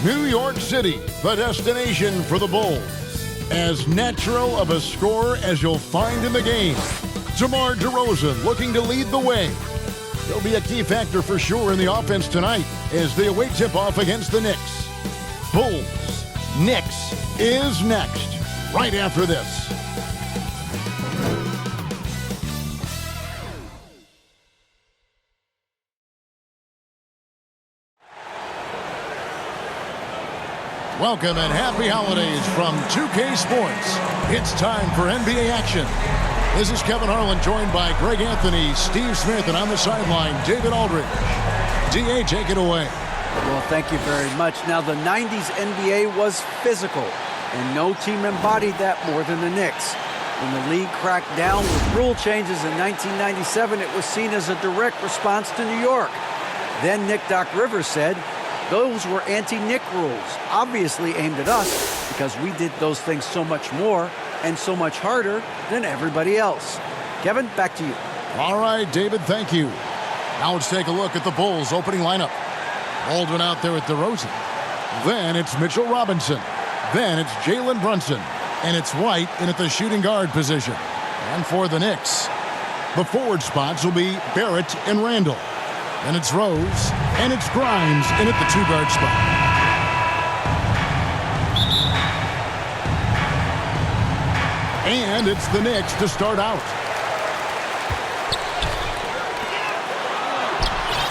New York City, the destination for the Bulls. As natural of a scorer as you'll find in the game. DeMar DeRozan looking to lead the way. He'll be a key factor for sure in the offense tonight as they await tip-off against the Knicks. Bulls, Knicks is next, right after this. Welcome and happy holidays from 2K Sports. It's time for NBA action. This is Kevin Harlan, joined by Greg Anthony, Steve Smith, and on the sideline, David Aldridge. DA, take it away. Well, thank you very much. Now, the 90s NBA was physical, and no team embodied that more than the Knicks. When the league cracked down with rule changes in 1997, it was seen as a direct response to New York. Then Nick Doc Rivers said, those were anti-Nick rules, obviously aimed at us because we did those things so much more and so much harder than everybody else. Kevin, back to you. All right, David, thank you. Now let's take a look at the Bulls' opening lineup. Baldwin out there with DeRozan. Then it's Mitchell Robinson. Then it's Jalen Brunson. And it's White in at the shooting guard position. And for the Knicks, the forward spots will be Barrett and Randall. And it's Rose, and it's Grimes in at the two-guard spot. And it's the Knicks to start out.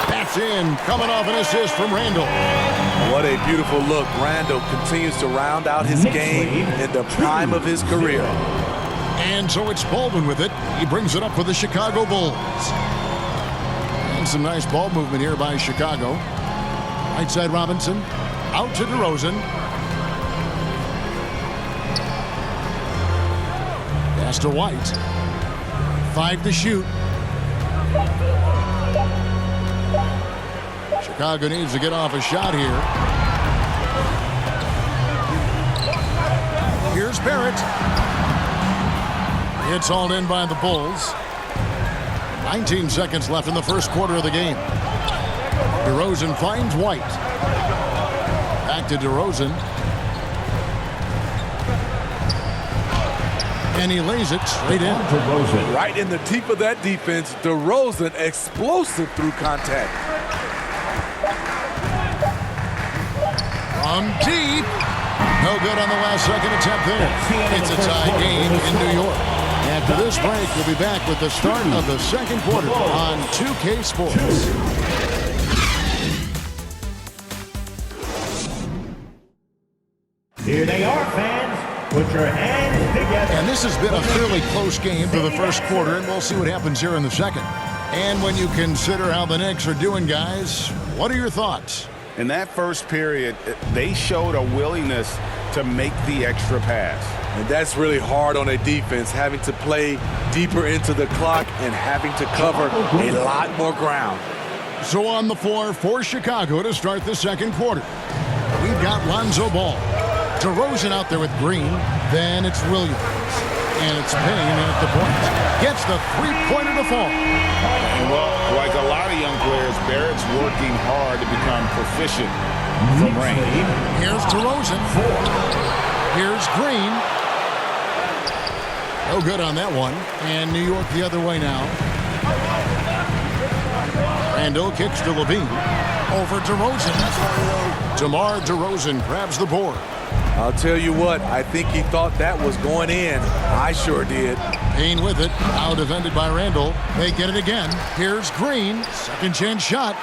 That's in, coming off an assist from Randall. What a beautiful look. Randall continues to round out his game in the prime of his career. And so it's Baldwin with it. He brings it up for the Chicago Bulls. Some nice ball movement here by Chicago. Right side Robinson. Out to DeRozan. Pass to White. 5 to shoot. Chicago needs to get off a shot here. Here's Barrett. It's hauled in by the Bulls. 19 seconds left in the first quarter of the game. DeRozan finds White. Back to DeRozan. And he lays it straight in. Right in the teeth of that defense, DeRozan explosive through contact. From deep. No good on the last second attempt there. It's a tie game in New York. After this break, we'll be back with the start of the second quarter on 2K Sports. Here they are, fans. Put your hands together. And this has been a fairly close game for the first quarter, and we'll see what happens here in the second. And when you consider how the Knicks are doing, guys, what are your thoughts? In that first period, they showed a willingness to make the extra pass. And that's really hard on a defense, having to play deeper into the clock and having to cover a lot more ground. So on the floor for Chicago to start the second quarter, we've got Lonzo Ball. DeRozan out there with Green. Then it's Williams. And it's Payne at the point. Gets the three-pointer to fall. And well, like a lot of young players, Barrett's working hard to become proficient from range. Here's DeRozan. Here's Green. No good on that one. And New York the other way now. Randall kicks to Levine. Over DeRozan. DeMar DeRozan grabs the board. I'll tell you what, I think he thought that was going in. I sure did. Payne with it. Now defended by Randall. They get it again. Here's Green. Second chance shot.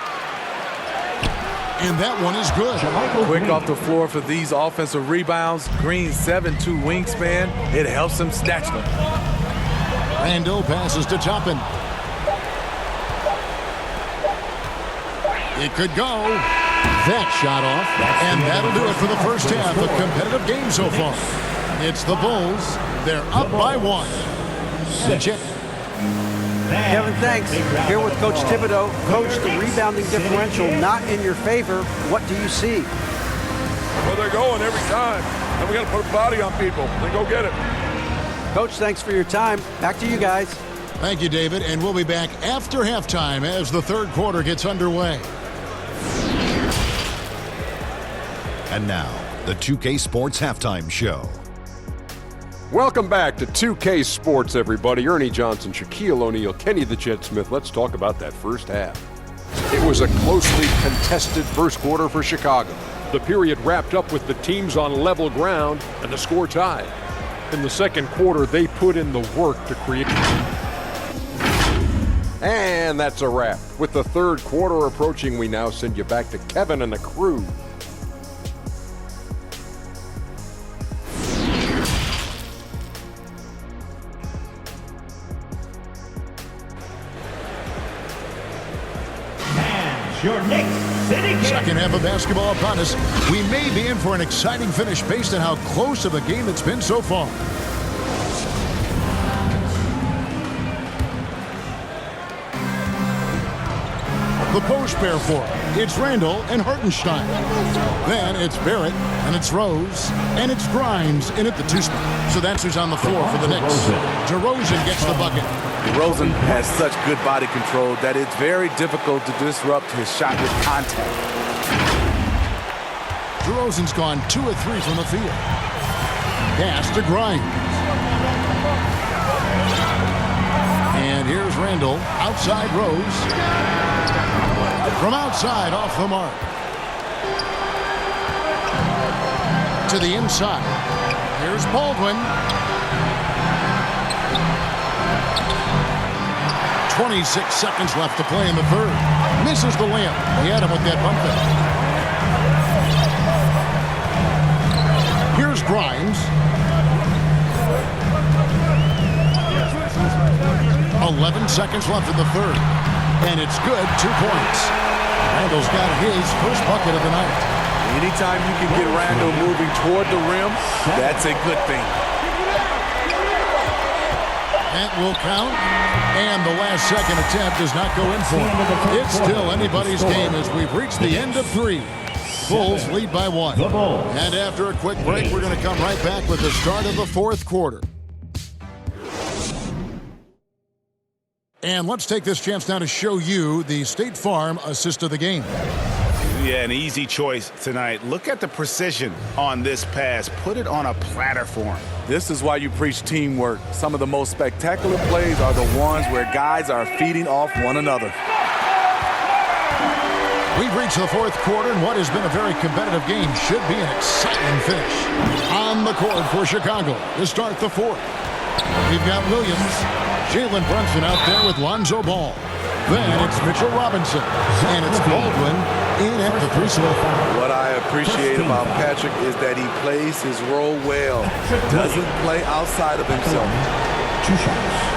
And that one is good. Quick off the floor for these offensive rebounds. Green 7'2" wingspan. It helps him snatch them. Randall passes to Toppin. It could go. That shot off. And that'll do it for the first half. A competitive game so far. It's the Bulls. They're up by 1. Check. Kevin, thanks. Here with Coach Thibodeau. Coach, the rebounding differential not in your favor. What do you see? Well, they're going every time. And we got to put a body on people. Then go get it. Coach, thanks for your time. Back to you guys. Thank you, David, and we'll be back after halftime as the third quarter gets underway. And now, the 2K Sports Halftime Show. Welcome back to 2K Sports, everybody. Ernie Johnson, Shaquille O'Neal, Kenny the Jet Smith. Let's talk about that first half. It was a closely contested first quarter for Chicago. The period wrapped up with the teams on level ground and the score tied. In the second quarter, they put in the work to create. And that's a wrap. With the third quarter approaching, we now send you back to Kevin and the crew. Your Knicks City Kings. Second half of basketball upon us. We may be in for an exciting finish based on how close of a game it's been so far. The post pair for it. It's Randall and Hartenstein. Then it's Barrett, and it's Rose, and it's Grimes in at the two spot. So that's who's on the floor for the Knicks. DeRozan gets the bucket. DeRozan has such good body control that it's very difficult to disrupt his shot with contact. DeRozan's gone 2 of 3 from the field. Pass to Grimes. And here's Randall, outside Rose. From outside, off the mark. To the inside. Here's Baldwin. 26 seconds left to play in the third. Misses the layup. He had him with that bump fake. Here's Grimes. 11 seconds left in the third. And it's good, 2 points. Randall's got his first bucket of the night. Anytime you can get Randall moving toward the rim, that's a good thing. That will count. And the last second attempt does not go in for it. It's still anybody's game as we've reached the end of 3. Bulls lead by 1. And after a quick break, we're going to come right back with the start of the fourth quarter. And let's take this chance now to show you the State Farm assist of the game. Yeah, an easy choice tonight. Look at the precision on this pass. Put it on a platter for him. This is why you preach teamwork. Some of the most spectacular plays are the ones where guys are feeding off one another. We've reached the fourth quarter, and what has been a very competitive game should be an exciting finish. On the court for Chicago to start the fourth. We've got Williams, Jalen Brunson out there with Lonzo Ball. Then it's Mitchell Robinson, and it's Baldwin in at the free throw. What I appreciate about Patrick is that he plays his role well. Doesn't play outside of himself. 2 shots.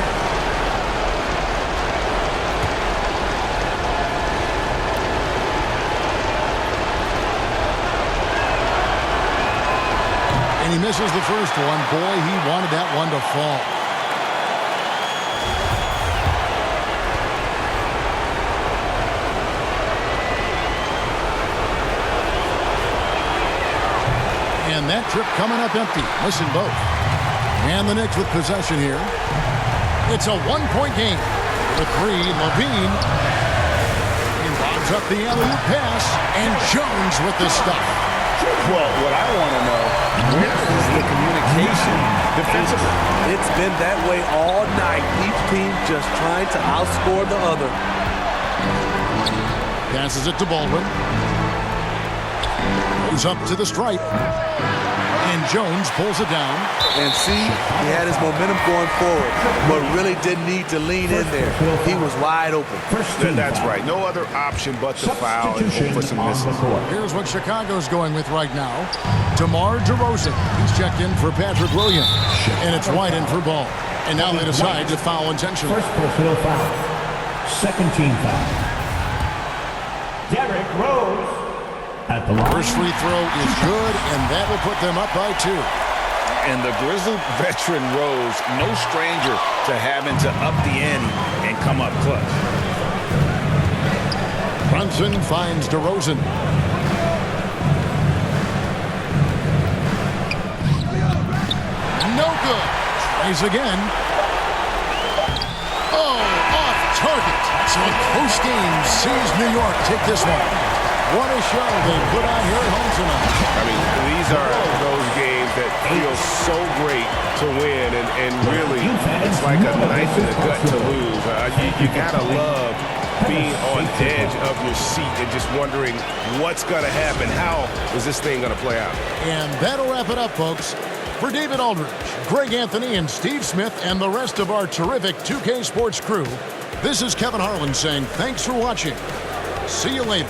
And he misses the first one. Boy, he wanted that one to fall. And that trip coming up empty. Missing both. And the Knicks with possession here. It's a 1-point game. The 3, Levine. He lobs up the alley-oop pass. And Jones with the stuff. Well, what I want to know, where is the communication defensively? It's been that way all night. Each team just trying to outscore the other. Passes it to Baldwin. Goes up to the stripe. And Jones pulls it down. And see, he had his momentum going forward, but really didn't need to lean in there. He was wide open. That's right. No other option but to foul and hope for some misses. Here's what Chicago's going with right now. DeMar DeRozan. He's checked in for Patrick Williams. And it's White in for Ball. And now they decide to foul intentionally. First personal foul. Second team foul. Derrick Rose at the line. First free throw is good, and that will put them up by 2. And the grizzled veteran Rose, no stranger to having to up the ante and come up clutch. Brunson finds DeRozan. No good. Tries again. Oh, off target. So a close game sees New York take this one. What a show they put on here at home tonight. I mean, these are those games that feel so great to win, and really, it's like a knife in the gut to lose. You gotta love being on edge of your seat and just wondering what's gonna happen. How is this thing gonna play out? And that'll wrap it up, folks. For David Aldridge, Greg Anthony, and Steve Smith, and the rest of our terrific 2K Sports crew, this is Kevin Harlan saying thanks for watching. See you later.